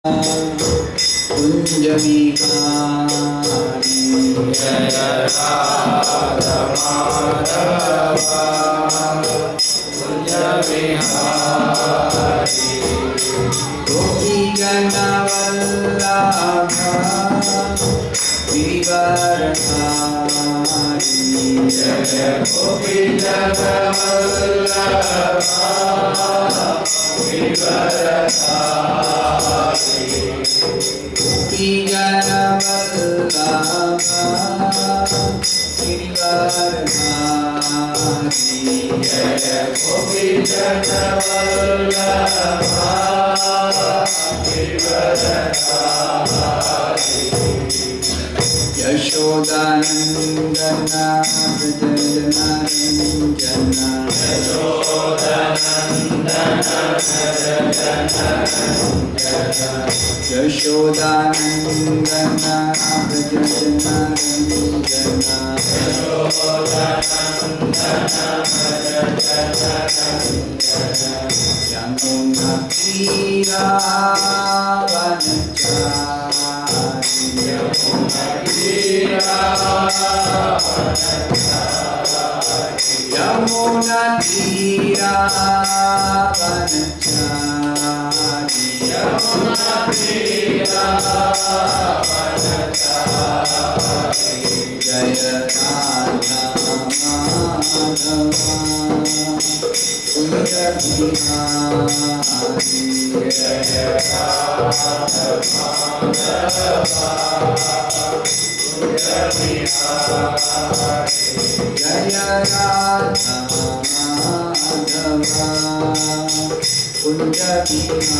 Kunja-vihari Jaya Radha Madhava Kunja-vihari Gopi-jana-vallabha Girivaradhari Jaya Gopi-jana-vallabha Girivaradhari Gopi-jana-vallabha Girivaradhari Jaya Gopi-jana-vallabha Girivaradhari Yashoda-nandana Vrajajana-ranjana Yashoda-nandana Vrajajana-ranjana Yamuna-tira-vanachari Jaya Radha Madhava Kunja-vihari Jaya Radha Madhava Kunja-vihari Jaya Radha Madhava Kunja-vihari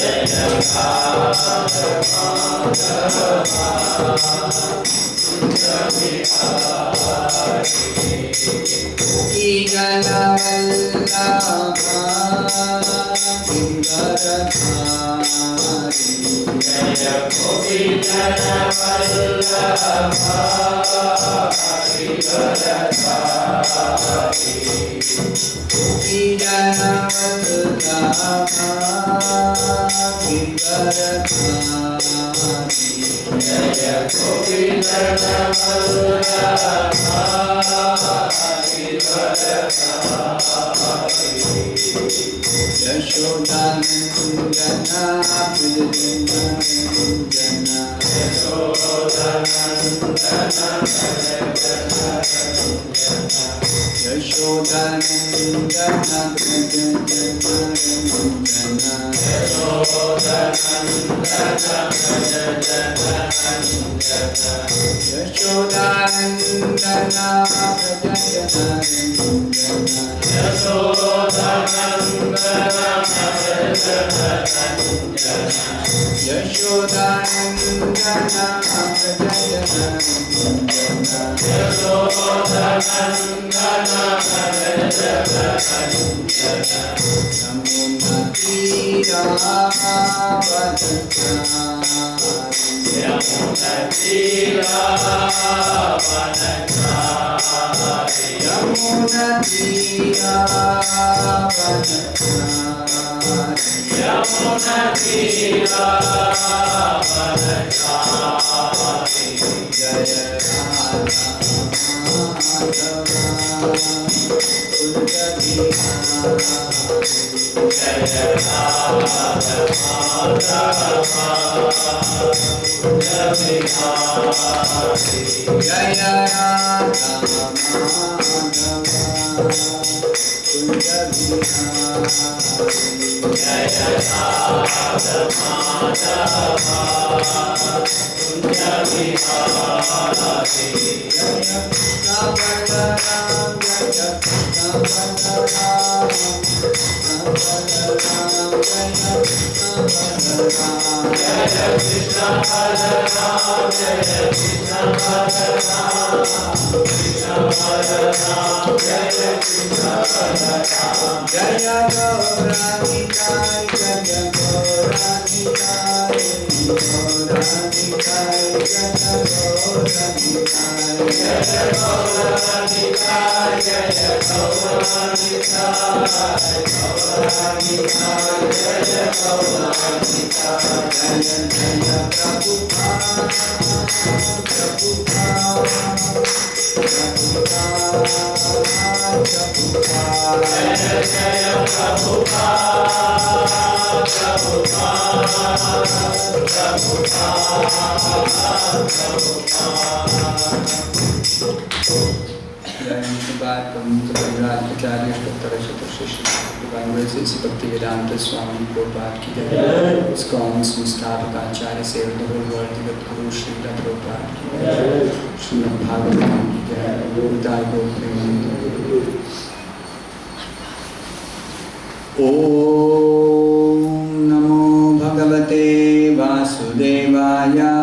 Jaya Radha Gopi-jana-vallabha Girivaradhari Jaya Gopi-jana-vallabha Girivaradhari Gopi-jana-vallabha Girivaradhari Jaya Gopi-jana-vallabha Girivaradhari Yashoda-nandana Vrajajana-ranjana Yashoda-nandana Jaya Gaura Nitai Jaya Gaura Swami Prabhupada ki jai. ISKCON Samastha Save the whole world. Guru Srila Prabhupada ki jai. Srimad Bhagavatam ki jai. Gurudai Gopri. Om Namo Bhagavate Vasudevaya.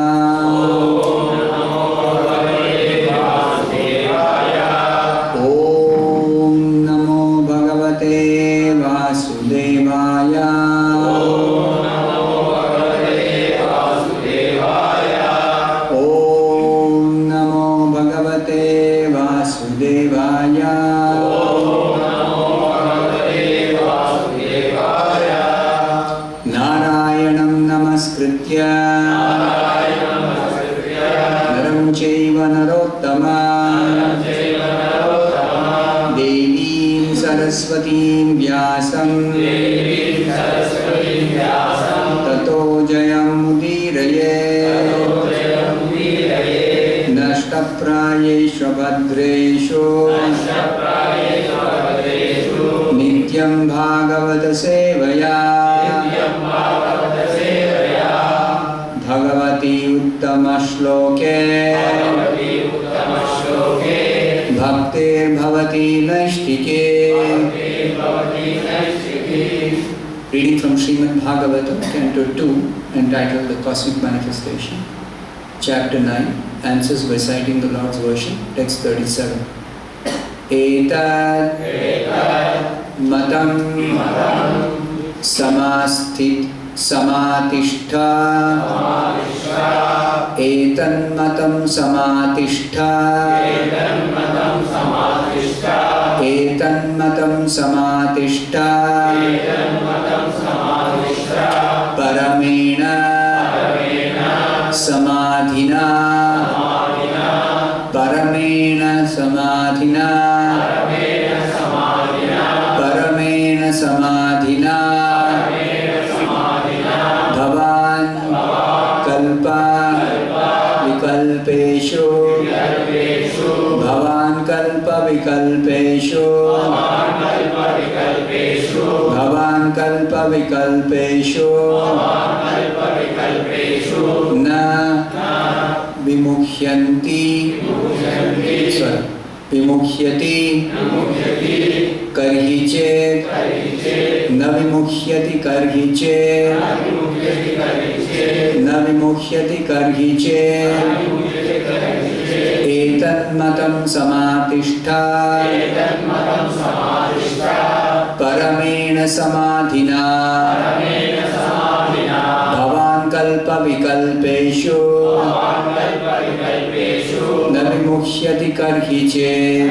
Saraswatīṃ vyāsam tato jayam udiraye nashtaprayeshu bhadreshu nityam bhagavata sevaya bhagavati uttama shloke Bhaktir Bhavati Naishtike. Reading from Srimad Bhagavatam, Canto 2, entitled The Cosmic Manifestation, Chapter 9, answers by citing the Lord's version, text 37. Etat matam samātiṣṭha. Etan matam samātiṣṭha. Etan matam samātiṣṭha. Parameṇa samādhinā. Parameṇa samādhinā. Parameṇa samādhinā. Bhavān kalpa-vikalpeṣu. Bhavān kalpa-vikalpeṣu. Bhavān kalpa-vikalpeṣu. Na vimuhyati. Vimuhyati karhicit. Na vimuhyati karhicit. Na vimuhyati karhicit. Etan matam samātiṣṭha. Parameṇa samādhinā. Bhavān kalpa-vikalpeṣu. Na vimuhyati karhicit.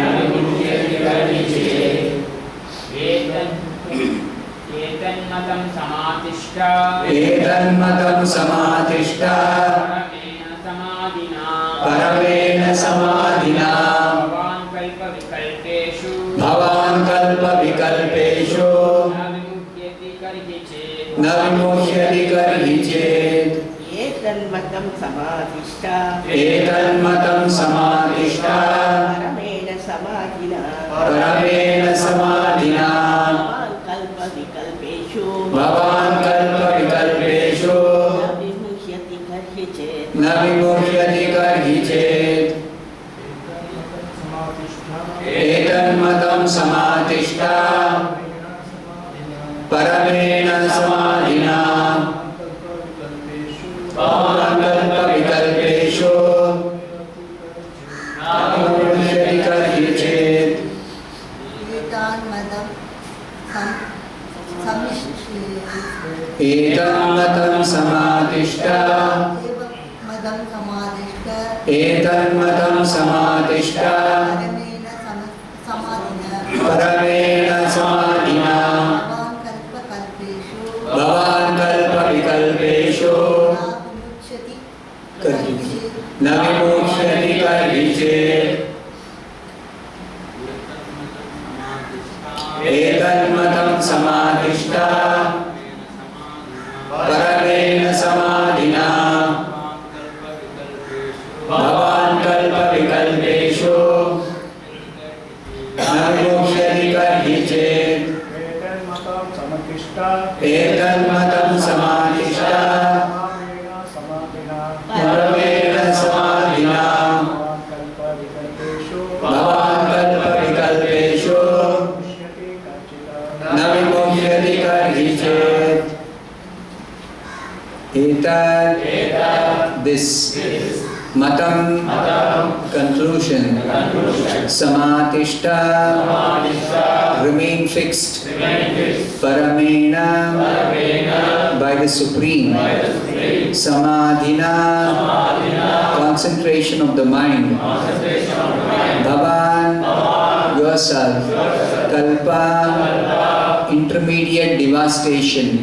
etan matam samātiṣṭha. Etan matam samātiṣṭha. Parameṇa samādhinā. Bhavān kalpa-vikalpeṣu. Bhavān kalpa-vikalpeṣu. Na vimuhyati karhicit. etan matam samātiṣṭha. Etan matam samātiṣṭha. parameṇa samādhinā. Parameṇa samādhinā. Bhavān kalpa-vikalpeṣu. Na vimuhyati karhicit. Etan matam samātiṣṭha. Parameṇa samādhinā. Bhavān kalpa-vikalpeṣu. Na vimuhyati karhicit. etan matam samātiṣṭha. matam samātiṣṭha. Etan matam samātiṣṭha. Parameṇa samādhinā. Bhavān kalpa-vikalpeṣu. Na vimuhyati karhicit. Etan matam samātiṣṭha. Parameṇa samādhinā. Bhavān kalpa-vikalpeṣu. Na vimuhyati karhicit. Etan matam samātiṣṭha. Parameṇa samādhinā. Bhavān kalpa-vikalpeṣu. Na vimuhyati karhicit. Etat, this matam, conclusion. Samātiṣṭha, remain fixed. Parameṇa, by the Supreme. Samādhinā, concentration of the mind. Bhavān, yourself. Kalpa, intermediate devastation.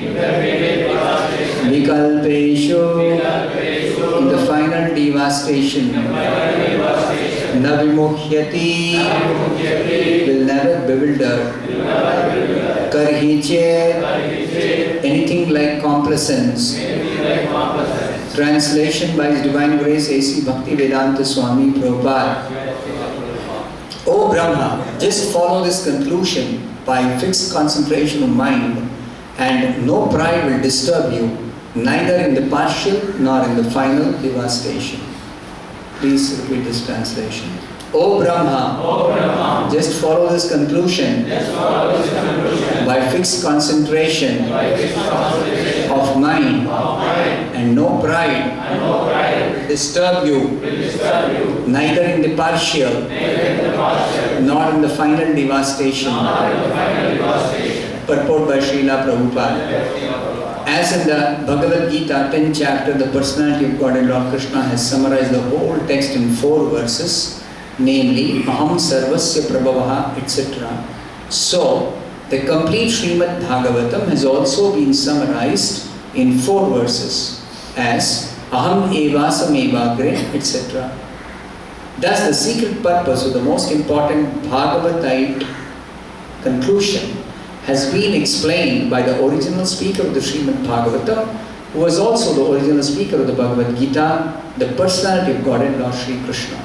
Vikalpeṣu, in the final devastation. Na vimuhyati, will never bewilder. Karhicit, anything like complacence. Translation by His Divine Grace A.C. Bhaktivedanta Swami Prabhupada. O Brahma, just follow this conclusion by fixed concentration of mind, and no pride will disturb you, neither in the partial nor in the final devastation. Please repeat this translation. O Brahma, just follow this conclusion by fixed concentration of mind, and no pride will disturb you, neither in the partial nor in the final devastation. Purport by Srila Prabhupada. As in the Bhagavad Gita 10th chapter, the personality of God and Lord Krishna has summarized the whole text in 4 verses, namely Aham Sarvasya Prabhavaha, etc. So, the complete Srimad Bhagavatam has also been summarized in 4 verses as Aham Evasam Evagre, etc. Thus, the secret purpose of the most important Bhagavatite conclusion has been explained by the original speaker of the Srimad Bhagavatam, who was also the original speaker of the Bhagavad Gita, the personality of God and Lord Sri Krishna.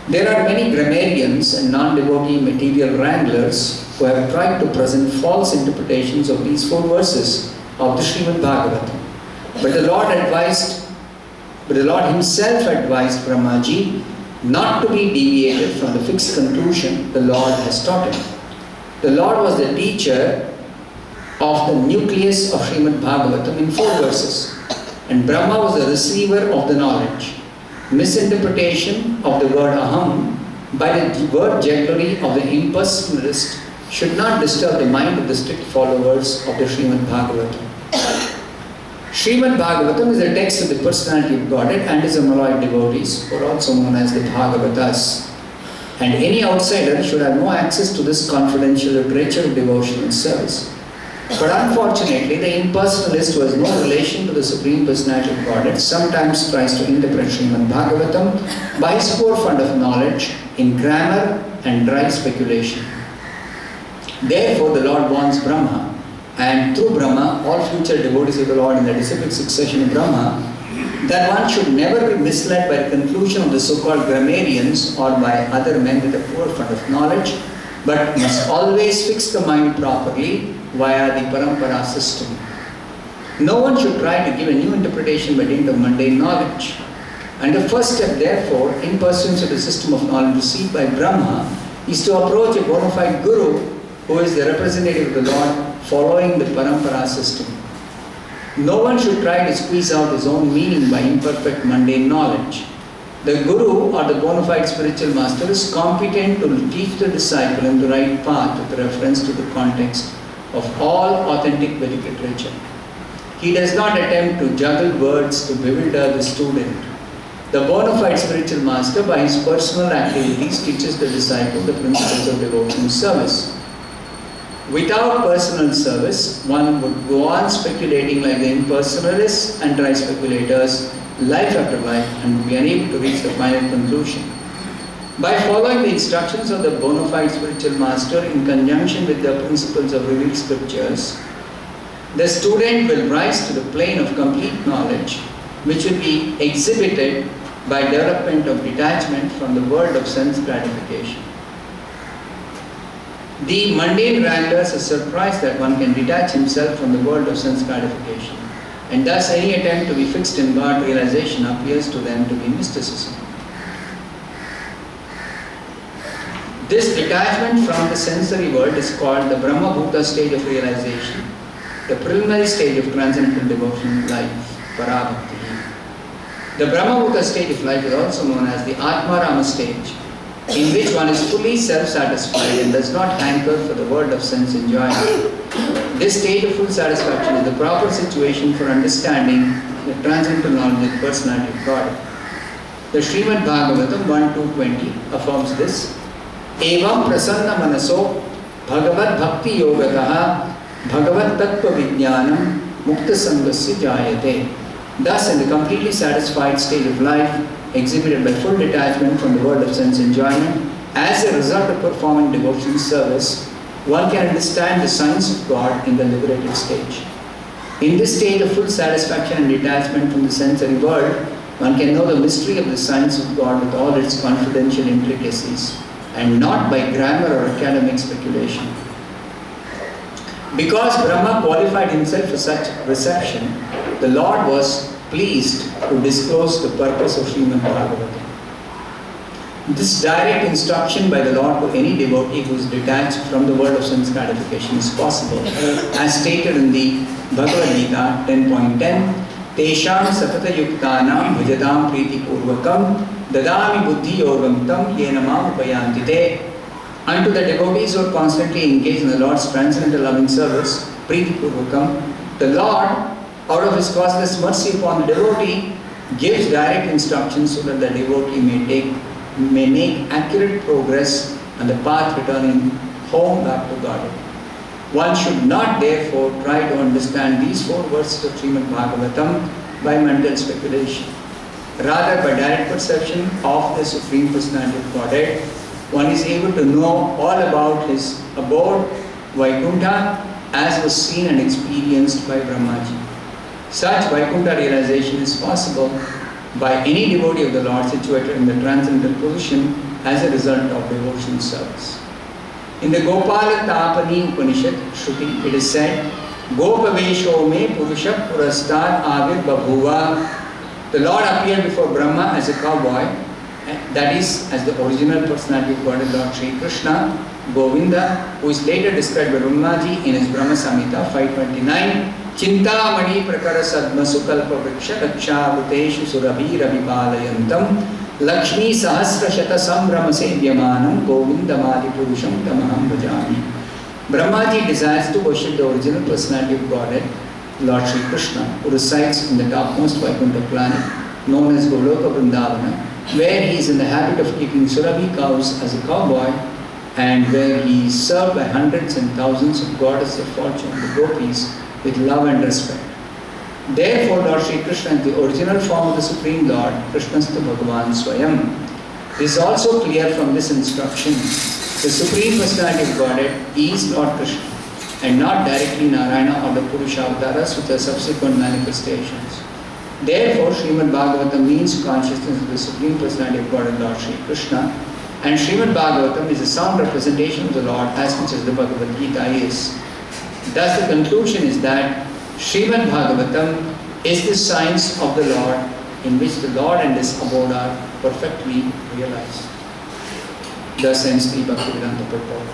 There are many grammarians and non-devotee material wranglers who have tried to present false interpretations of these 4 verses of the Srimad Bhagavatam. But the Lord Himself advised Brahmaji not to be deviated from the fixed conclusion the Lord has taught him. The Lord was the teacher of the nucleus of Srimad Bhagavatam in 4 verses, and Brahma was the receiver of the knowledge. Misinterpretation of the word aham by the word jugglery of the impersonalist should not disturb the mind of the strict followers of the Srimad Bhagavatam. Srimad Bhagavatam is a text of the personality of Godhead and His Amalloyed devotees, who are also known as the Bhagavatas. And any outsider should have no access to this confidential literature of devotion and service. But unfortunately, the impersonalist who has no relation to the Supreme Personality of Godhead sometimes tries to interpret Srimad Bhagavatam by his poor fund of knowledge in grammar and dry speculation. Therefore, the Lord warns Brahma, and through Brahma, all future devotees of the Lord in the disciplic succession of Brahma, that one should never be misled by the conclusion of the so-called grammarians or by other men with a poor fund of knowledge, but must always fix the mind properly via the parameṇa system. No one should try to give a new interpretation by dint of mundane knowledge. And the first step, therefore, in pursuance of the system of knowledge received by Brahma, is to approach a bona fide guru who is the representative of the Lord following the parameṇa system. No one should try to squeeze out his own meaning by imperfect mundane knowledge. The guru or the bona fide spiritual master is competent to teach the disciple in the right path with reference to the context of all authentic Vedic literature. He does not attempt to juggle words to bewilder the student. The bona fide spiritual master, by his personal activities, teaches the disciple the principles of devotional service. Without personal service, one would go on speculating like the impersonalists and dry speculators, life after life, and would be unable to reach the final conclusion. By following the instructions of the bona fide spiritual master in conjunction with the principles of revealed scriptures, the student will rise to the plane of complete knowledge, which will be exhibited by development of detachment from the world of sense gratification. The mundane wranglers are surprised that one can detach himself from the world of sense gratification, and thus any attempt to be fixed in God realization appears to them to be mysticism. This detachment from the sensory world is called the Brahma stage of realization, the preliminary stage of transcendental devotional life, parameṇa. The Brahma stage of life is also known as the Atmarama stage, in which one is fully self-satisfied and does not hanker for the world of sense enjoyment. This stage of full satisfaction is the proper situation for understanding the transcendental knowledge of the personality of God. The Srimad Bhagavatam 1.2.20 affirms this. Evam prasanna manaso bhagavad bhakti yogataha bhagavad tattva vijnanam mukta sangasya jayate. Thus, in the completely satisfied state of life, exhibited by full detachment from the world of sense enjoyment, as a result of performing devotional service, one can understand the science of God in the liberated stage. In this state of full satisfaction and detachment from the sensory world, one can know the mystery of the science of God with all its confidential intricacies, and not by grammar or academic speculation. Because Brahma qualified himself for such reception, the Lord was pleased to disclose the purpose of Srimad Bhagavatam. This direct instruction by the Lord to any devotee who is detached from the world of sense gratification is possible, as stated in the Bhagavad Gita 10.10, Tesham sapata yuktanam bhajatam priti purvakam dadami buddhi yogam tam yenamam upayanti te. Unto the devotees who are constantly engaged in the Lord's transcendental loving service, priti purvakam, the Lord, out of his causeless mercy upon the devotee, gives direct instructions so that the devotee may make accurate progress on the path returning home back to God. One should not therefore try to understand these 4 verses of Srimad Bhagavatam by mental speculation. Rather, by direct perception of the Supreme Personality of Godhead, one is able to know all about his abode, Vaikuntha, as was seen and experienced by Brahmaji. Such Vaikuntha realization is possible by any devotee of the Lord situated in the transcendental position as a result of devotional service. In the Gopala Tapani Upanishad, Shruti, it is said, Gopavesho me Purusha Purastad Avir Babhuva. The Lord appeared before Brahma as a cowboy, that is, as the original personality of God, Lord Sri Krishna, Govinda, who is later described by Brahmaji in his Brahma Samhita 529, Chintamani prakara sadmasu kalpa-vikalpeṣu lakshavuteshu surabhirabhipalayantam Lakshmi sahasra shata sambrama sevyamanam Govindamadi purusham tamaham bhajami. Brahmaji desires to worship the original personality of Godhead, Lord Sri Krishna, who resides in the topmost Vaikuntha planet, known as Goloka Vrindavana, where he is in the habit of keeping Surabhi cows as a cowboy, and where he is served by hundreds and thousands of goddesses of fortune, the gopis, with love and respect. Therefore, Lord Sri Krishna is the original form of the Supreme Lord, Krishnastha Bhagavān Swayam. It is also clear from this instruction, the Supreme Personality of Godhead is Lord Krishna, and not directly Narayana or the Purusha avatars which are subsequent manifestations. Therefore, Srimad Bhagavatam means consciousness of the Supreme Personality of Godhead, Lord Sri Krishna, and Srimad Bhagavatam is a sound representation of the Lord as much as the Bhagavad Gita is. Thus, the conclusion is that Srimad Bhagavatam is the science of the Lord in which the Lord and His abode are perfectly realized. Thus ends the Bhaktivedanta purport.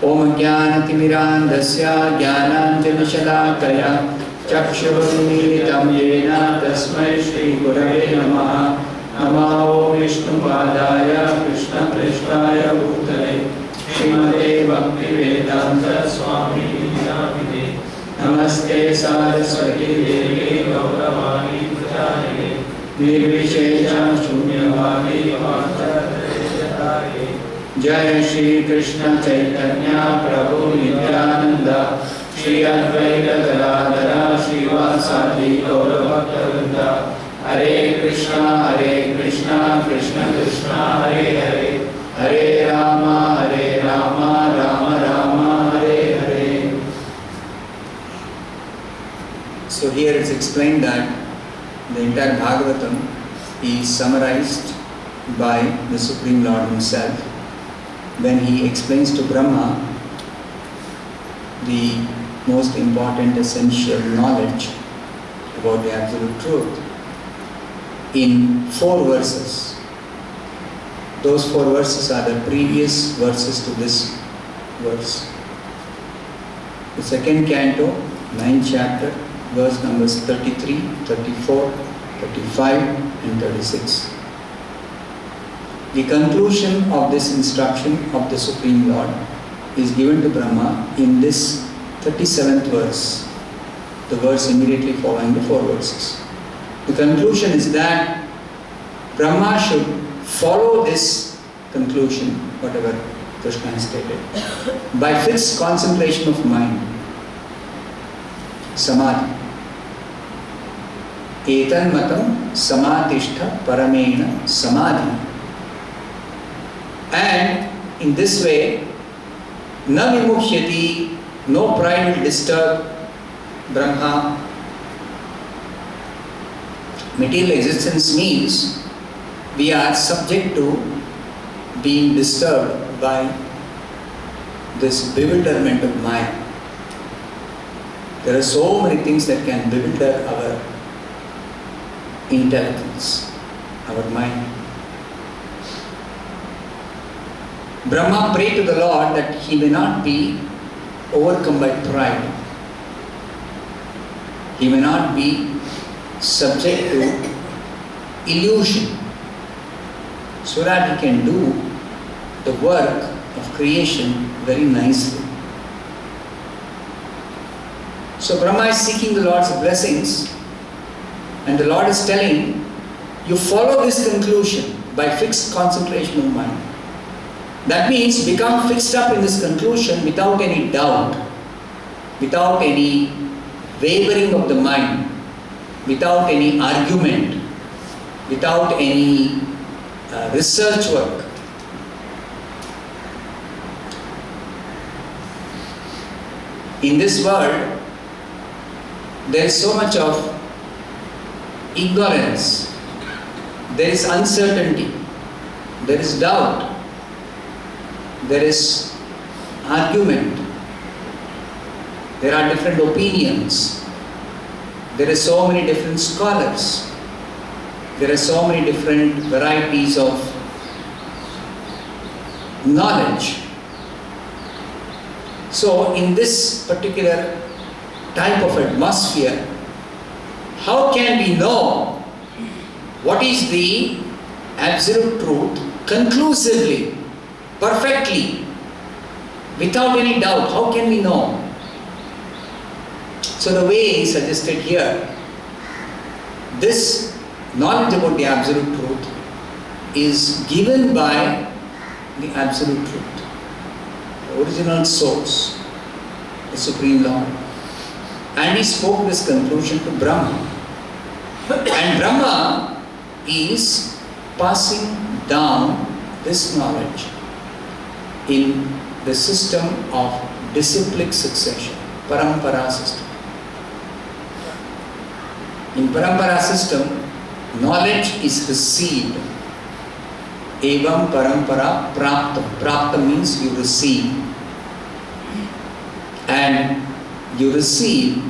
Om Jnanatimmirandasya Jnananjanashalakaya Chakshurunmilitam Yena Tasmai Shri Gurave Namaha Namo Vishnupadaya Krishna Prishtaya Bhutale Srimate Bhaktivedanta Swami Namaste. नमस्ते सारस्वती देवी गौरवाणी प्रचारिणे निर्विशेष शून्यवादी वाचरताये जय श्री कृष्ण चैतन्य प्रभु नित्यानंद श्री अद्वैत गदाधर श्रीवासादि गौरभक्तवृंद हरे Krishna Krishna Krishna Hare Hare Hare Ram Ram Ram Hare Hare. So here it's explained that the entire Bhagavatam is summarized by the Supreme Lord Himself when He explains to Brahma the most important essential knowledge about the absolute truth in 4 verses. Those 4 verses are the previous verses to this verse. The second canto, 9th chapter, verse numbers 33, 34, 35 and 36. The conclusion of this instruction of the Supreme Lord is given to Brahma in this 37th verse, the verse immediately following the 4 verses. The conclusion is that Brahma should follow this conclusion, whatever Krishna has stated, by fixed concentration of mind, samadhi. Etan matam samātiṣṭha parameṇa samādhinā. And in this way, na vimuhyati, no pride will disturb Brahma. Material existence means we are subject to being disturbed by this bewilderment of mind. There are so many things that can bewilder our intelligence, our mind. Brahma prayed to the Lord that he may not be overcome by pride. He may not be subject to illusion, so that he can do the work of creation very nicely. So Brahma is seeking the Lord's blessings, and the Lord is telling, you follow this conclusion by fixed concentration of mind. That means become fixed up in this conclusion without any doubt, without any wavering of the mind, without any argument, without any research work. In this world, there is so much of ignorance, there is uncertainty, there is doubt, there is argument, there are different opinions, there are so many different scholars, there are so many different varieties of knowledge. So in this particular type of atmosphere, how can we know what is the absolute truth conclusively, perfectly, without any doubt? How can we know? So the way suggested here, this knowledge about the absolute truth is given by the absolute truth, the original source, the Supreme Lord. And he spoke this conclusion to Brahma. And Brahma is passing down this knowledge in the system of disciplic succession, parampara system. In parampara system, knowledge is received. Evam parampara praptam. Praptam means you receive. And you receive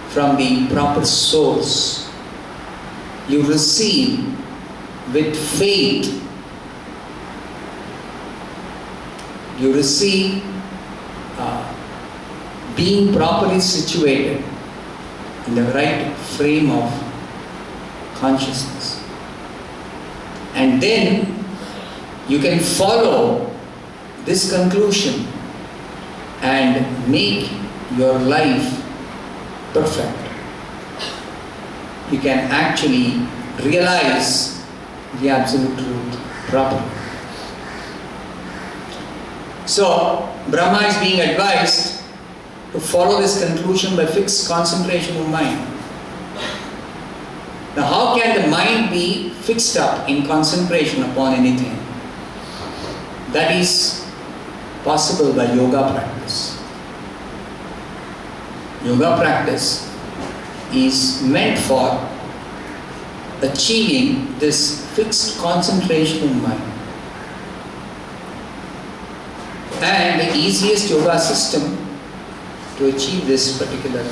from the proper source. You receive with faith. You receive being properly situated in the right frame of consciousness. And then you can follow this conclusion and make your life perfect, you can actually realize the absolute truth properly. So, Brahma is being advised to follow this conclusion by fixed concentration of mind. Now, how can the mind be fixed up in concentration upon anything? That is possible by yoga practice. Yoga practice is meant for achieving this fixed concentration of mind. And the easiest yoga system to achieve this particular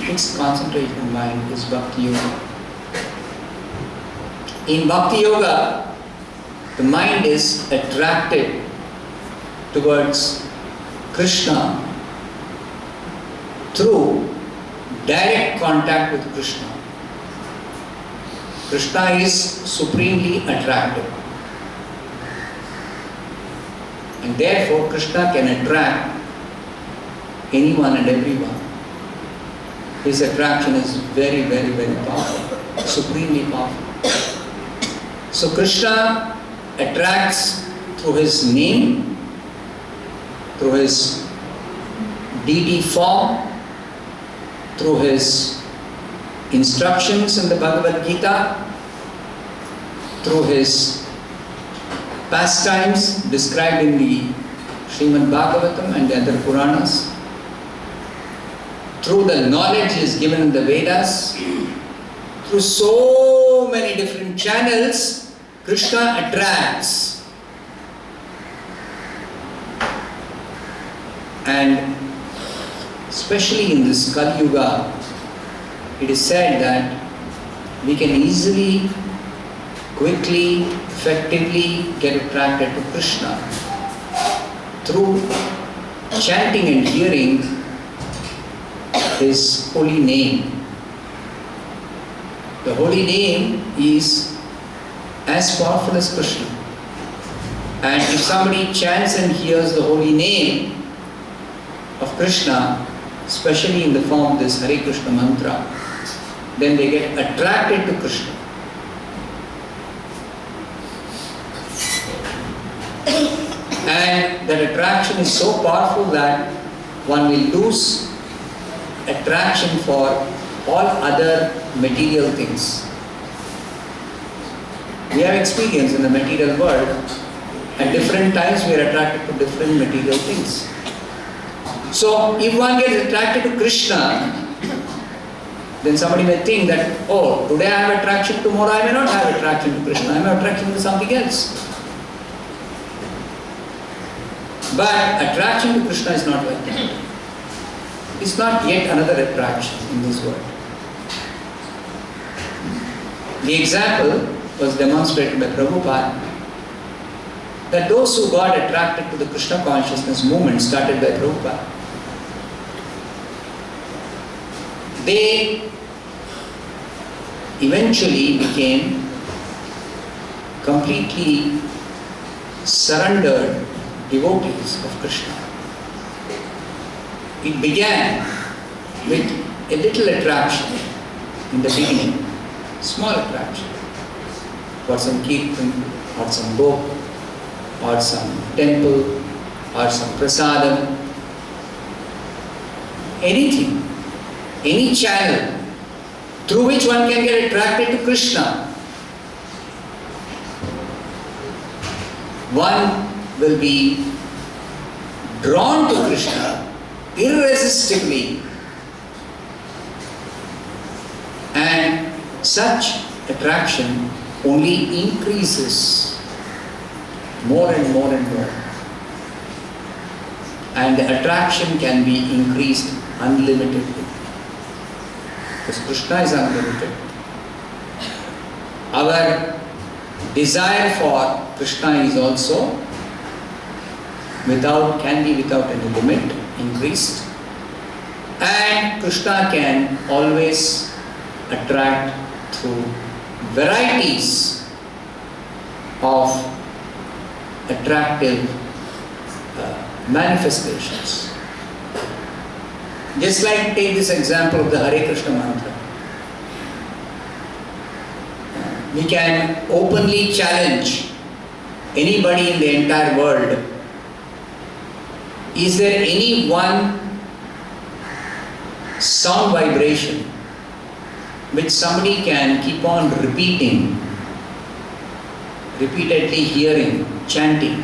fixed concentration of mind is Bhakti Yoga. In Bhakti Yoga, the mind is attracted towards Krishna through direct contact with Krishna. Krishna is supremely attractive. And therefore, Krishna can attract anyone and everyone. His attraction is very, very, very powerful, supremely powerful. So Krishna attracts through his name, through his deity form, through his instructions in the Bhagavad Gita, through his pastimes described in the Srimad Bhagavatam and the other Puranas, through the knowledge is given in the Vedas, through so many different channels, Krishna attracts. And especially in this Kali Yuga, it is said that we can easily, quickly, effectively get attracted to Krishna through chanting and hearing his holy name. The holy name is as powerful as Krishna. And if somebody chants and hears the holy name of Krishna, especially in the form of this Hare Krishna mantra, then they get attracted to Krishna. And that attraction is so powerful that one will lose attraction for all other material things. We have experience in the material world. At different times we are attracted to different material things. So if one gets attracted to Krishna, then somebody may think that, oh, today I have attraction, tomorrow I may not have attraction to Krishna, I may have attraction to something else. But attraction to Krishna is not like that. It's not yet another attraction in this world. The example was demonstrated by Prabhupada that those who got attracted to the Krishna consciousness movement started by Prabhupada, they eventually became completely surrendered devotees of Krishna. It began with a little attraction in the beginning, small attraction, for some kirtan, or some book, or some temple, or some prasadam, anything, any channel through which one can get attracted to Krishna. One will be drawn to Krishna irresistibly, and such attraction only increases more and more and more, and the attraction can be increased unlimitedly, because Krishna is unlimited. Our desire for Krishna is also can be without any limit, increased, and Krishna can always attract through varieties of attractive manifestations. Just like take this example of the Hare Krishna mantra. We can openly challenge anybody in the entire world. Is there any one sound vibration which somebody can keep on repeatedly hearing, chanting,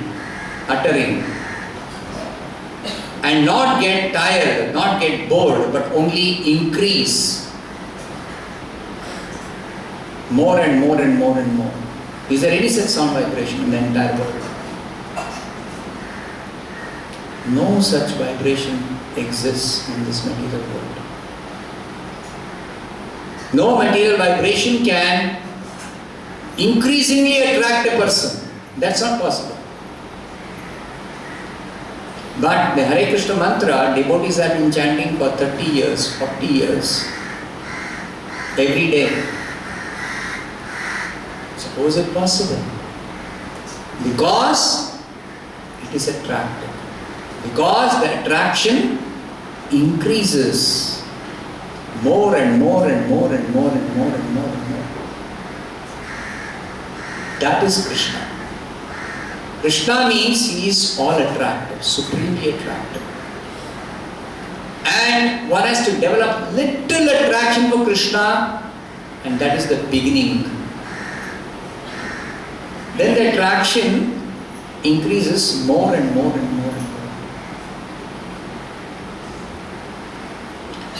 uttering, and not get tired, not get bored, but only increase more and more and more and more? Is there any such sound vibration in the entire world? No such vibration exists in this material world. No material vibration can increasingly attract a person. That's not possible. But the Hare Krishna mantra, devotees have been chanting for 30 years, 40 years, every day. Suppose it possible? Because it is attractive. Because the attraction increases more and more and more and more and more and more and more. That is Krishna. Krishna means he is all attractive, supremely attractive. And one has to develop little attraction for Krishna, and that is the beginning. Then the attraction increases more and more and more and more.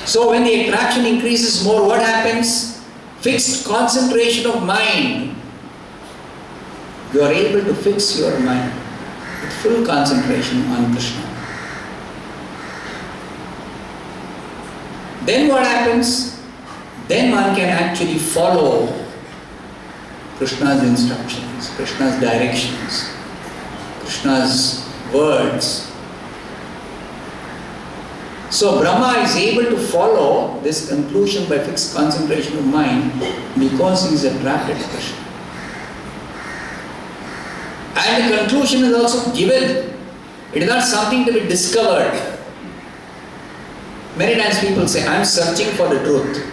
So when the attraction increases more, what happens? Fixed concentration of mind. You are able to fix your mind with full concentration on Krishna. Then what happens? Then one can actually follow Krishna's instructions, Krishna's directions, Krishna's words. So Brahmā is able to follow this conclusion by fixed concentration of mind because he is attracted to Krishna. And the conclusion is also given. It is not something to be discovered. Many times people say, I am searching for the truth.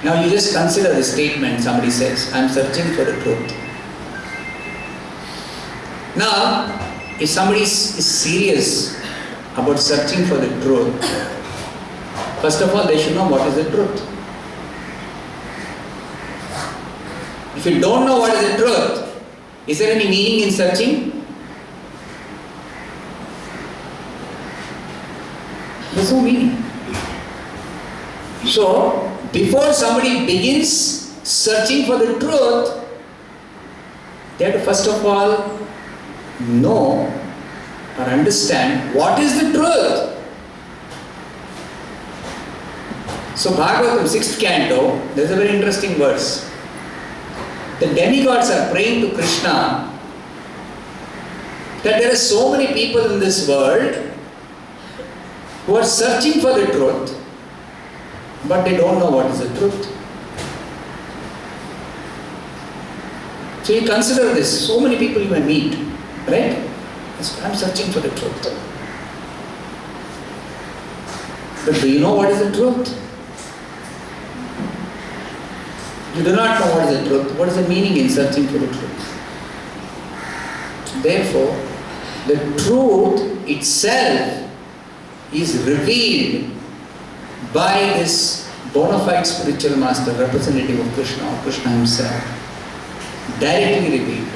Now you just consider the statement somebody says, I am searching for the truth. Now, if somebody is serious about searching for the truth, first of all they should know what is the truth. If you don't know what is the truth, is there any meaning in searching? There's no meaning. So, before somebody begins searching for the truth, they have to first of all know or understand what is the truth. So Bhagavatam 6th canto, there is a very interesting verse. The demigods are praying to Krishna that there are so many people in this world who are searching for the truth, but they don't know what is the truth. So you consider this, so many people you may meet, right? I'm searching for the truth. But do you know what is the truth? You do not know what is the truth. What is the meaning in searching for the truth? Therefore, the truth itself is revealed by this bona fide spiritual master, representative of Krishna, or Krishna himself, directly revealed.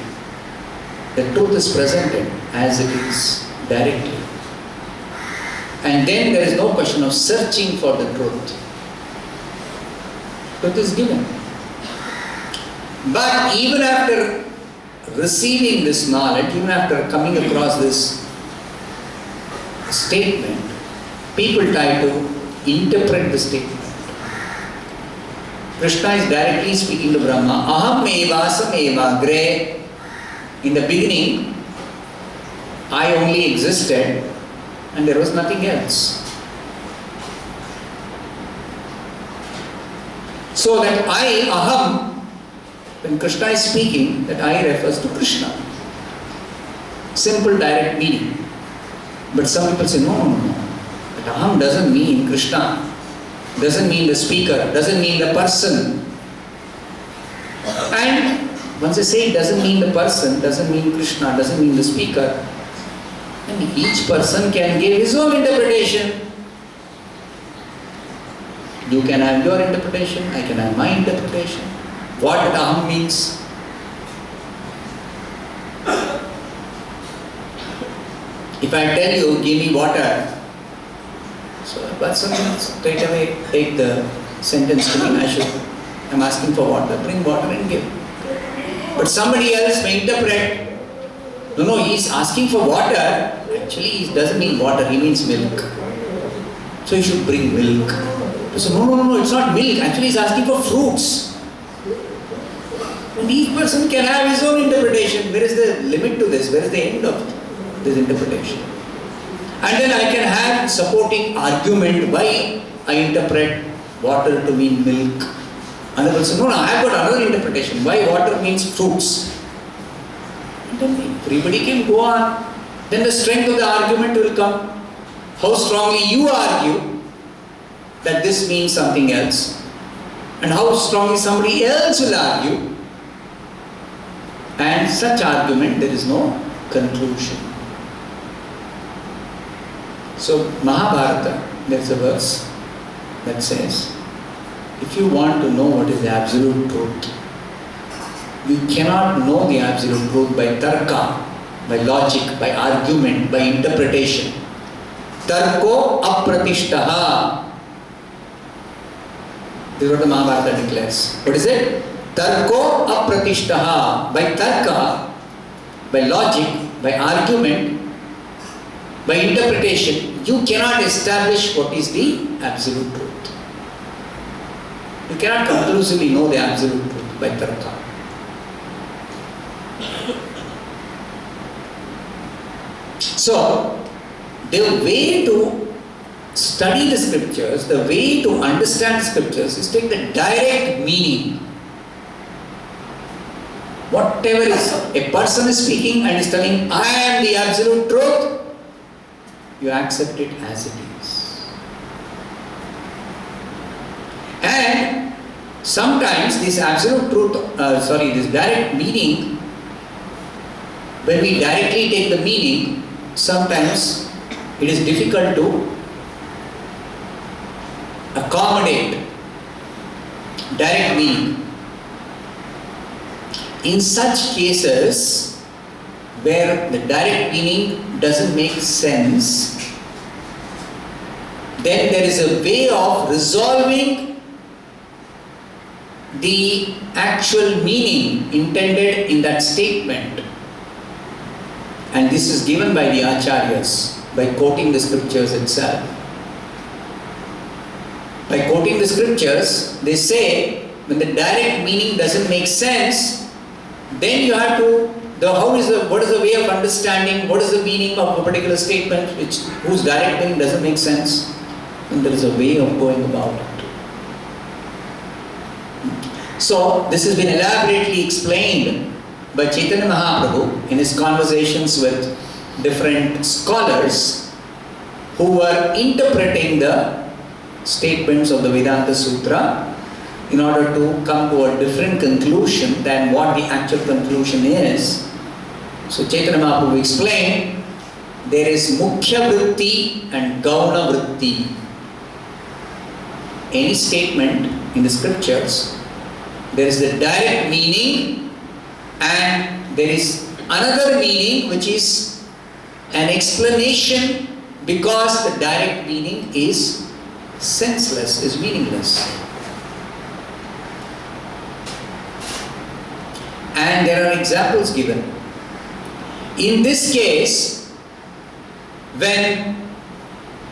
The truth is presented as it is, directly. And then there is no question of searching for the truth. Truth is given. But even after receiving this knowledge, even after coming across this statement, people try to interpret the statement. Krishna is directly speaking to Brahmā. Aham eva sameva agre. In the beginning, I only existed and there was nothing else. So that I, aham, when Krishna is speaking, that I refers to Krishna. Simple, direct meaning. But some people say, no. That aham doesn't mean Krishna, doesn't mean the speaker, doesn't mean the person. And once I say it doesn't mean the person, doesn't mean Krishna, doesn't mean the speaker, and each person can give his own interpretation. You can have your interpretation, I can have my interpretation. What aham means. If I tell you, give me water, so a person will straight away take the sentence to me, I'm asking for water, bring water and give. But somebody else may interpret, no, he is asking for water, actually he doesn't mean water, he means milk. So you should bring milk. So no, it's not milk, actually he is asking for fruits. And each person can have his own interpretation. Where is the limit to this? Where is the end of this interpretation? And then I can have supporting argument why I interpret water to mean milk. Another person, no, I have got another interpretation. Why water means fruits. And then everybody can go on. Then the strength of the argument will come. How strongly you argue that this means something else. And how strongly somebody else will argue. And such argument, there is no conclusion. So, Mahabharata, there is a verse that says, if you want to know what is the absolute truth, you cannot know the absolute truth by tarka, by logic, by argument, by interpretation. Tarko apratishṭha. This is what the Mahabharata declares. What is it? Tarko apratishṭha. By tarka, by logic, by argument, by interpretation, you cannot establish what is the absolute truth. You cannot conclusively know the absolute truth by tarka. So, the way to study the scriptures, the way to understand the scriptures is take the direct meaning. Whatever is, a person is speaking and is telling, I am the absolute truth, you accept it as it is. And sometimes this absolute truth, this direct meaning, when we directly take the meaning, sometimes it is difficult to accommodate direct meaning. In such cases where the direct meaning doesn't make sense, then there is a way of resolving the actual meaning intended in that statement. And this is given by the acharyas by quoting the scriptures itself. By quoting the scriptures, they say when the direct meaning doesn't make sense, then you have to, what is the way of understanding, what is the meaning of a particular statement whose direct meaning doesn't make sense, and there is a way of going about it. So, this has been elaborately explained by Chaitanya Mahaprabhu in his conversations with different scholars who were interpreting the statements of the Vedanta Sutra in order to come to a different conclusion than what the actual conclusion is. So Chaitanya Mahaprabhu explained, there is mukhya vritti and gauna vritti. Any statement in the scriptures, there is the direct meaning and there is another meaning which is an explanation because the direct meaning is senseless, is meaningless. And there are examples given. In this case, when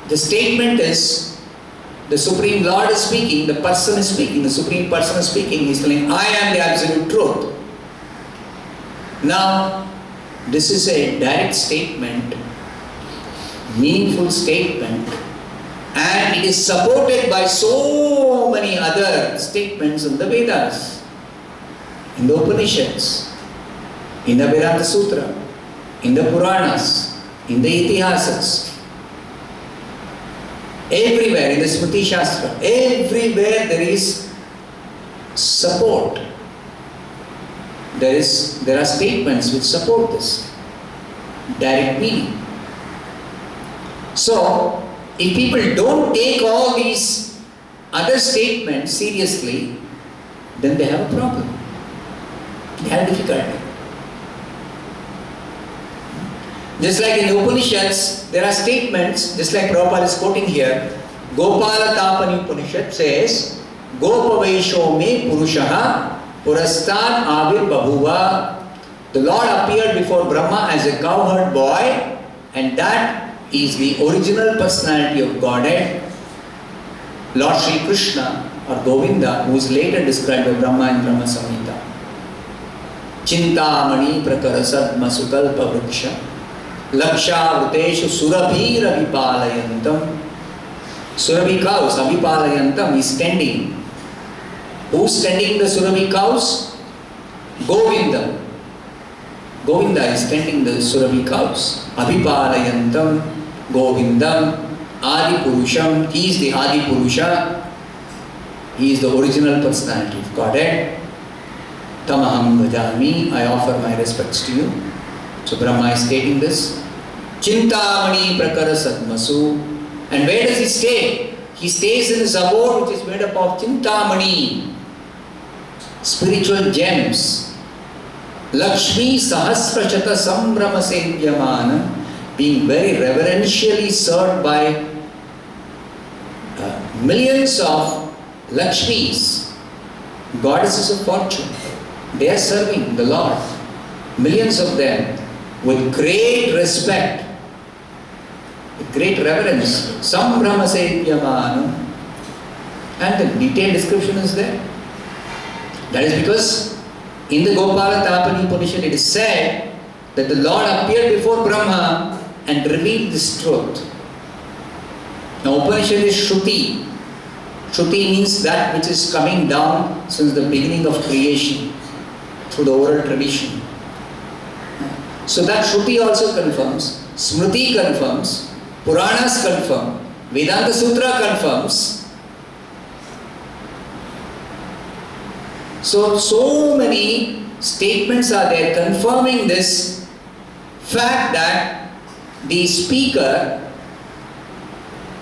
the statement is, the Supreme Lord is speaking, the person is speaking, the Supreme Person is speaking, he is telling, I am the absolute truth. Now, this is a direct statement, meaningful statement, and it is supported by so many other statements in the Vedas, in the Upanishads, in the Vedanta Sutra, in the Puranas, in the Itihasas. Everywhere in the Smriti Shastra, everywhere there is support. There are statements which support this direct meaning. So, if people don't take all these other statements seriously, then they have a problem. They have difficulty. Just like in the Upanishads, there are statements, just like Prabhupada is quoting here, Gopala Tapani Upanishad says, Gopavesho me purushaha purastan avir bahuva. The Lord appeared before Brahma as a cowherd boy, and that is the original personality of Godhead, Lord Sri Krishna or Govinda, who is later described by Brahmā in Brahma Samhita. Chintamani prakarasad masukalpa vriksha lakshavruteshu surabhir avipalayantam. Surabhi cows, avipalayantam is tending. Who's tending the Surabhi cows? Govinda. Govinda is tending the Surabhi cows. Avipalayantam Govindam Adi Purusham. He is the Adi Purusha. He is the original personality of Godhead. Tamaham vajami. I offer my respects to you. So Brahma is stating this. Chintamani prakara sadmasu. And where does he stay? He stays in his abode which is made up of Chintamani, spiritual gems. Lakshmi sahasrachata sambrama sevyamana, being very reverentially served by millions of Lakshmis, goddesses of fortune. They are serving the Lord. Millions of them with great respect, with great reverence. Sambrama sevyamana. And the detailed description is there. That is because in the Gopala Tapani Upanishad it is said that the Lord appeared before Brahma and revealed this truth. Now Upanishad is Shruti. Shruti means that which is coming down since the beginning of creation through the oral tradition. So that Shruti also confirms, Smriti confirms, Puranas confirm, Vedanta Sutra confirms. So many statements are there confirming this fact that the speaker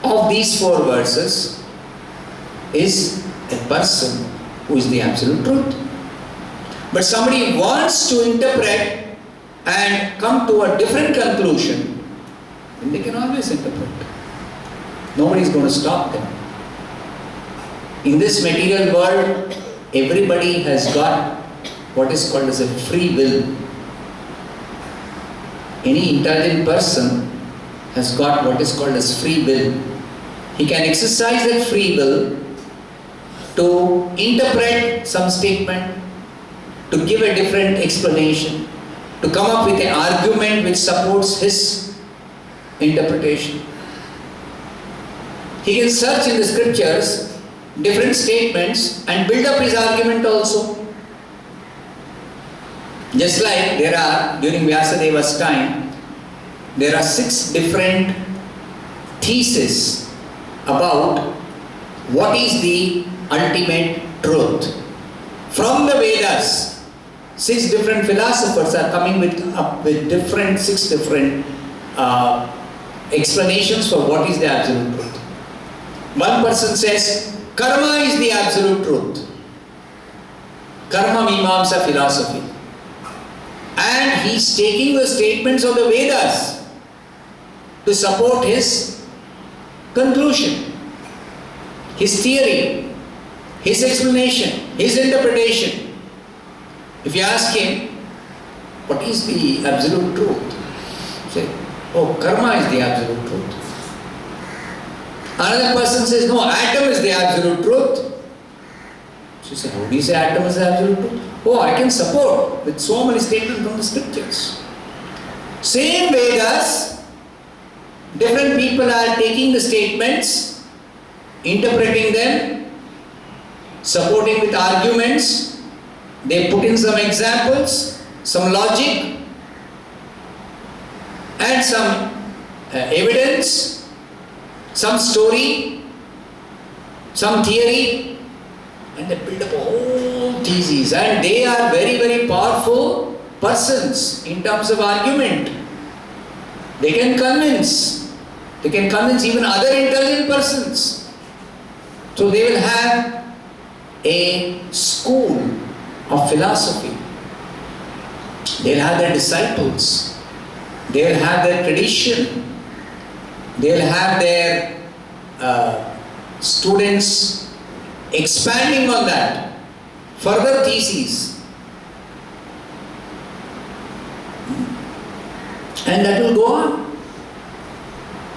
of these 4 verses is a person who is the absolute truth. But somebody wants to interpret and come to a different conclusion, then they can always interpret. Nobody is going to stop them. In this material world, everybody has got what is called as a free will. Any intelligent person has got what is called as free will. He can exercise that free will to interpret some statement, to give a different explanation, to come up with an argument which supports his interpretation. He can search in the scriptures different statements and build up his argument also. Just like there are, during Vyasadeva's time, there are 6 different theses about what is the ultimate truth. From the Vedas, 6 different philosophers are coming up with 6 different explanations for what is the absolute truth. One person says, Karma is the absolute truth. Karma Mimamsa philosophy. And he is taking the statements of the Vedas to support his conclusion, his theory, his explanation, his interpretation. If you ask him, what is the absolute truth? Say, oh, karma is the absolute truth. Another person says, no, atom is the absolute truth. So you say, how do you say atom is the absolute truth? Oh, I can support with so many statements from the scriptures. Same Vedas, different people are taking the statements, interpreting them, supporting with arguments. They put in some examples, some logic, and some evidence, some story, some theory, and they build up a whole thesis. And they are very, very powerful persons in terms of argument. They can convince. They can convince even other intelligent persons. So they will have a school of philosophy. They will have their disciples. They will have their tradition. They will have their students expanding on that. Further theses. And that will go on.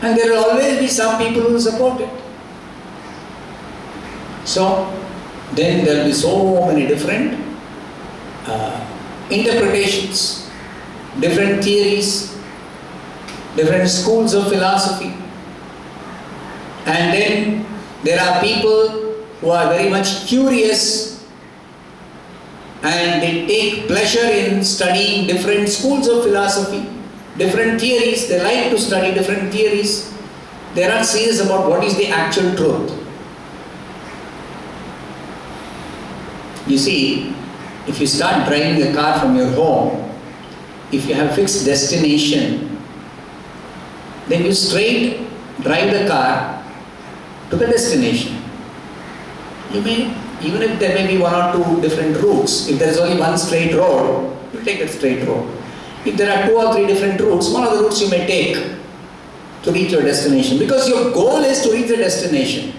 And there will always be some people who will support it. So, then there will be so many different interpretations, different theories, different schools of philosophy. And then there are people who are very much curious and they take pleasure in studying different schools of philosophy, different theories. They like to study different theories. They are not serious about what is the actual truth. You see, if you start driving a car from your home, if you have fixed destination, then you straight drive the car to the destination. You may, even if there may be one or two different routes, if there is only one straight road, you take that straight road. If there are two or three different routes, one of the routes you may take to reach your destination, because your goal is to reach the destination.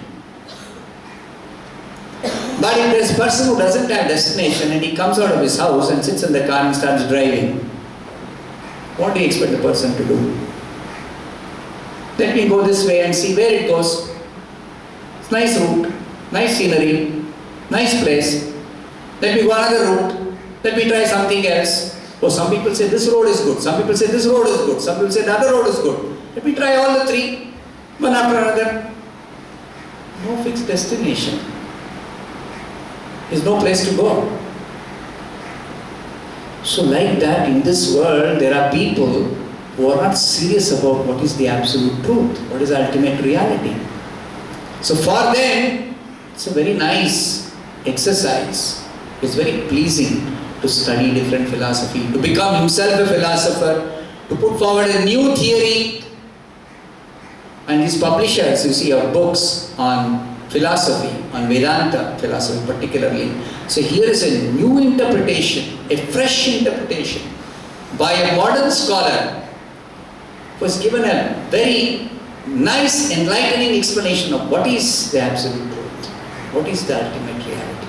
But if there is a person who doesn't have destination and he comes out of his house and sits in the car and starts driving, what do you expect the person to do? Let me go this way and see where it goes. It's a nice route, nice scenery, nice place. Let me go another route. Let me try something else. Oh, some people say this road is good. Some people say this road is good. Some people say the other road is good. Let me try all the three, one after another. No fixed destination. There's no place to go. So like that, in this world, there are people who are not serious about what is the absolute truth, what is ultimate reality. So for them, it's a very nice exercise. It's very pleasing to study different philosophy, to become himself a philosopher, to put forward a new theory. And these publishers, you see, of books on philosophy, on Vedanta philosophy particularly. So here is a new interpretation, a fresh interpretation by a modern scholar who has given a very nice, enlightening explanation of what is the absolute truth, what is the ultimate reality.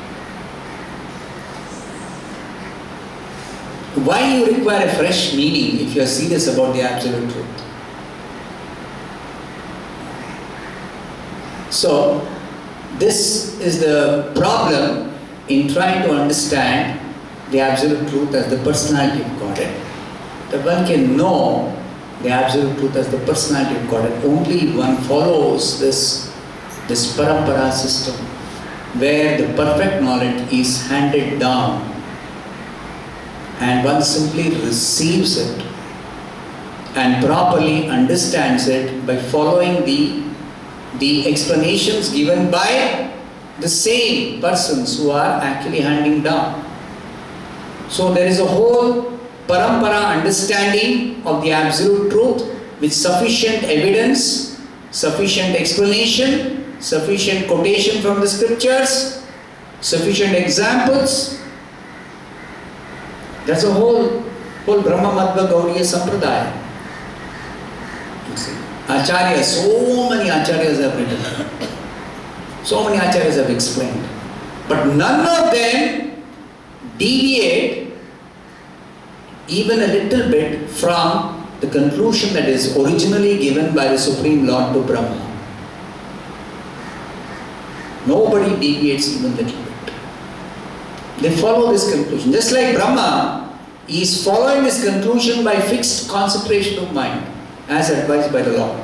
Why you require a fresh meaning if you are serious about the absolute truth? So, this is the problem in trying to understand the absolute truth as the personality of Godhead. That one can know the absolute truth as the personality of Godhead only if one follows this parampara system where the perfect knowledge is handed down and one simply receives it and properly understands it by following the explanations given by the same persons who are actually handing down. So there is a whole parampara understanding of the absolute truth with sufficient evidence, sufficient explanation, sufficient quotation from the scriptures, sufficient examples. That's a whole Brahma Madhva Gauriya Sampradaya. You see. Acharyas, so many acharyas have written. So many acharyas have explained. But none of them deviate even a little bit from the conclusion that is originally given by the Supreme Lord to Brahma. Nobody deviates even a little bit. They follow this conclusion. Just like Brahma is following this conclusion by fixed concentration of mind, as advised by the Lord.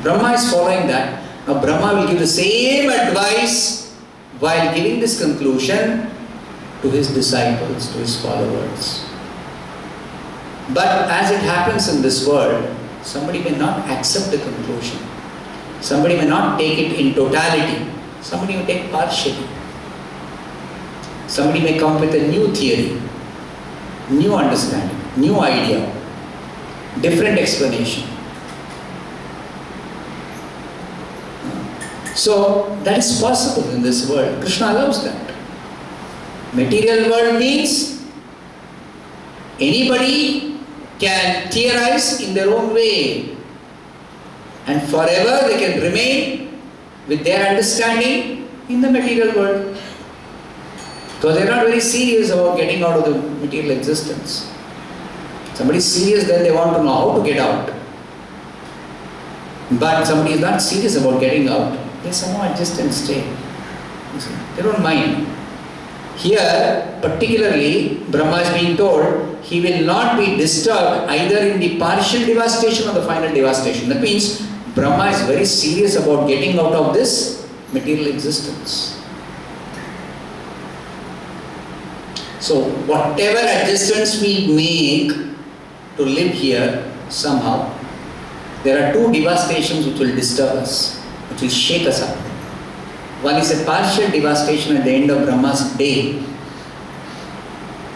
Brahma is following that. Now Brahma will give the same advice while giving this conclusion to his disciples, to his followers. But as it happens in this world, somebody may not accept the conclusion. Somebody may not take it in totality. Somebody may take partially. Somebody may come with a new theory, new understanding, new idea, different explanation. So that is possible in this world. Krishna allows that. Material world means anybody can theorize in their own way, and forever they can remain with their understanding in the material world. So they are not very serious about getting out of the material existence. Somebody is serious, then they want to know how to get out. But somebody is not serious about getting out, they somehow adjust and stay. You see, they don't mind. Here, particularly, Brahma is being told he will not be disturbed either in the partial devastation or the final devastation. That means Brahma is very serious about getting out of this material existence. So, whatever adjustments we make to live here, somehow, there are two devastations which will disturb us, which will shake us up. One is a partial devastation at the end of Brahma's day.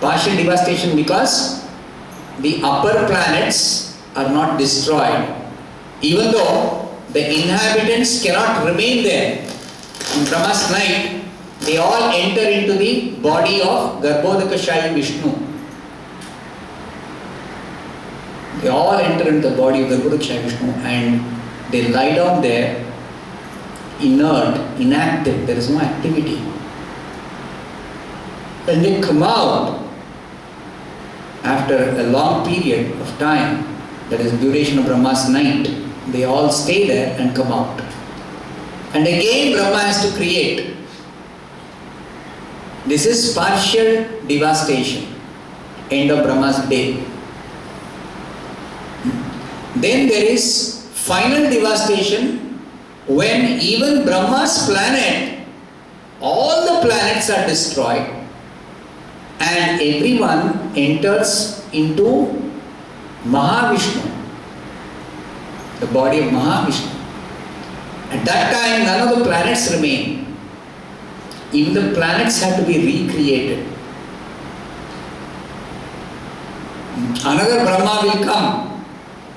Partial devastation because the upper planets are not destroyed. Even though the inhabitants cannot remain there. In Brahma's night, they all enter into the body of Garbhodakashayi Vishnu. They all enter into the body of Garbhodakashayi Vishnu and they lie down there inert, inactive, there is no activity. When they come out after a long period of time, that is the duration of Brahma's night, they all stay there and come out. And again Brahma has to create. This is partial devastation, end of Brahma's day. Then there is final devastation when even Brahma's planet, all the planets are destroyed and everyone enters into Mahavishnu, the body of Mahavishnu. At that time, none of the planets remain. Even the planets have to be recreated. Another Brahma will come,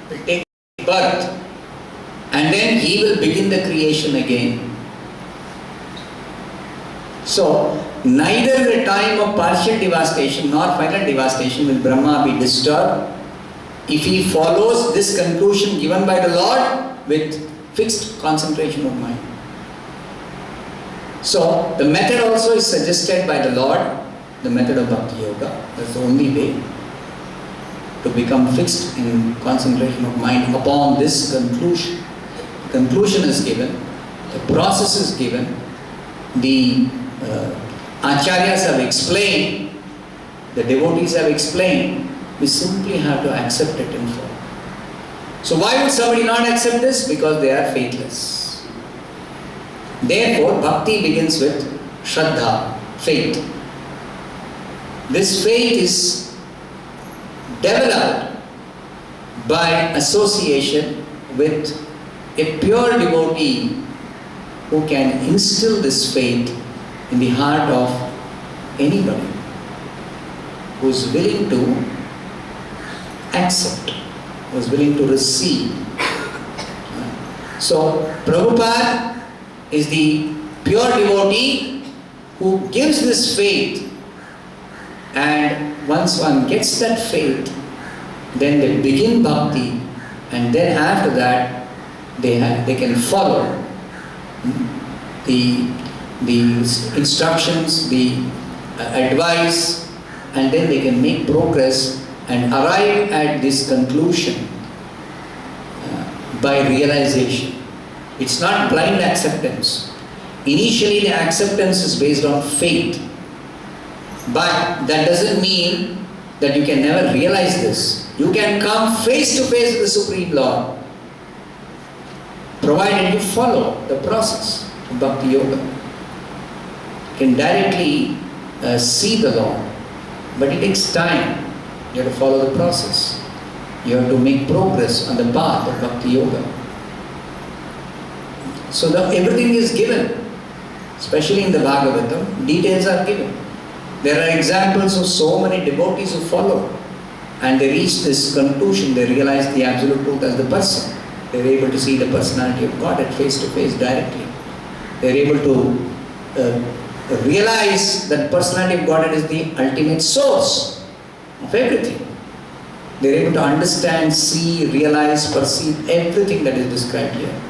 will take birth, and then he will begin the creation again. So, neither the time of partial devastation nor final devastation will Brahma be disturbed if he follows this conclusion given by the Lord with fixed concentration of mind. So, the method also is suggested by the Lord, the method of Bhakti Yoga. That's the only way to become fixed in concentration of mind upon this conclusion. The conclusion is given, the process is given, the Acharyas have explained, the devotees have explained, we simply have to accept it and follow. So why would somebody not accept this? Because they are faithless. Therefore, bhakti begins with Shraddha, faith. This faith is developed by association with a pure devotee who can instill this faith in the heart of anybody who is willing to accept, who is willing to receive. So, Prabhupada is the pure devotee who gives this faith, and once one gets that faith, then they begin bhakti, and then after that they can follow the instructions, the advice, and then they can make progress and arrive at this conclusion by realization. It's not blind acceptance. Initially the acceptance is based on faith, but that doesn't mean that you can never realize this. You can come face to face with the Supreme Lord, provided you follow the process of Bhakti Yoga. You can directly see the Lord, but it takes time. You have to follow the process. You have to make progress on the path of Bhakti Yoga. So everything is given, especially in the Bhagavatam, details are given. There are examples of so many devotees who follow and they reach this conclusion, they realize the absolute truth as the person. They are able to see the personality of God at face to face directly. They are able to realize that personality of God is the ultimate source of everything. They are able to understand, see, realize, perceive everything that is described here.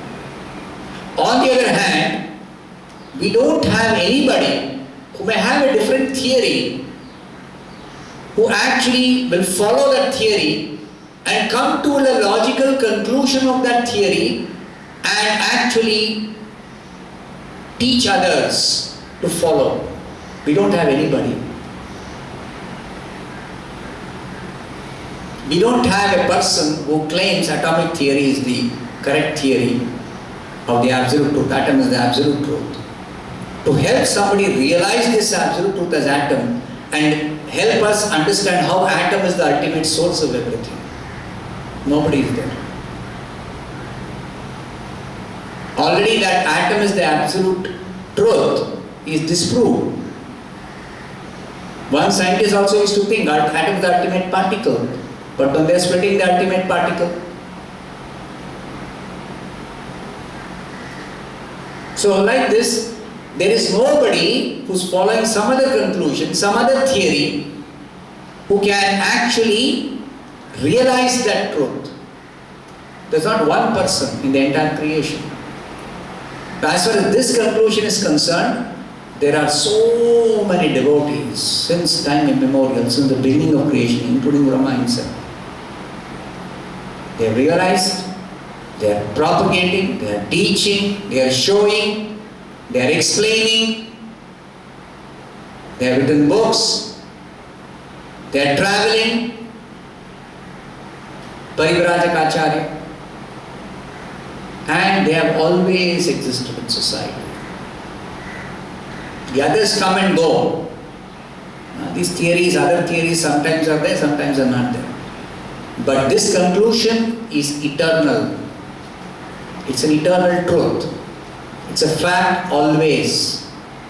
On the other hand, we don't have anybody who may have a different theory, who actually will follow that theory and come to a logical conclusion of that theory and actually teach others to follow. We don't have anybody. We don't have a person who claims atomic theory is the correct theory of the absolute truth. Atom is the absolute truth. To help somebody realize this absolute truth as atom and help us understand how atom is the ultimate source of everything. Nobody is there. Already that atom is the absolute truth is disproved. One scientist also used to think atom is the ultimate particle, but when they are splitting the ultimate particle. So like this, there is nobody who's following some other conclusion, some other theory, who can actually realize that truth. There's not one person in the entire creation. As far as this conclusion is concerned, there are so many devotees since time immemorial, since the beginning of creation, including Brahmā himself. They have realized, they are propagating, they are teaching, they are showing, they are explaining, they have written books, they are traveling. Parivrajaka, and they have always existed in society. The others come and go. These theories, other theories sometimes are there, sometimes are not there. But this conclusion is eternal. It's an eternal truth. It's a fact always.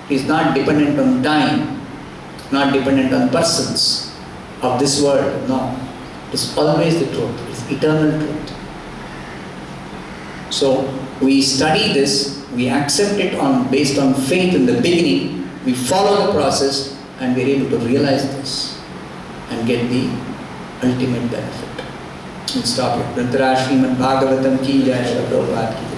It is not dependent on time, not dependent on persons of this world. No. It is always the truth. It's eternal truth. So we study this, we accept it based on faith in the beginning, we follow the process and we are able to realize this and get the ultimate benefit. We'll stop here. Srimad Bhagavatam ki jai, Prabhu ki jai.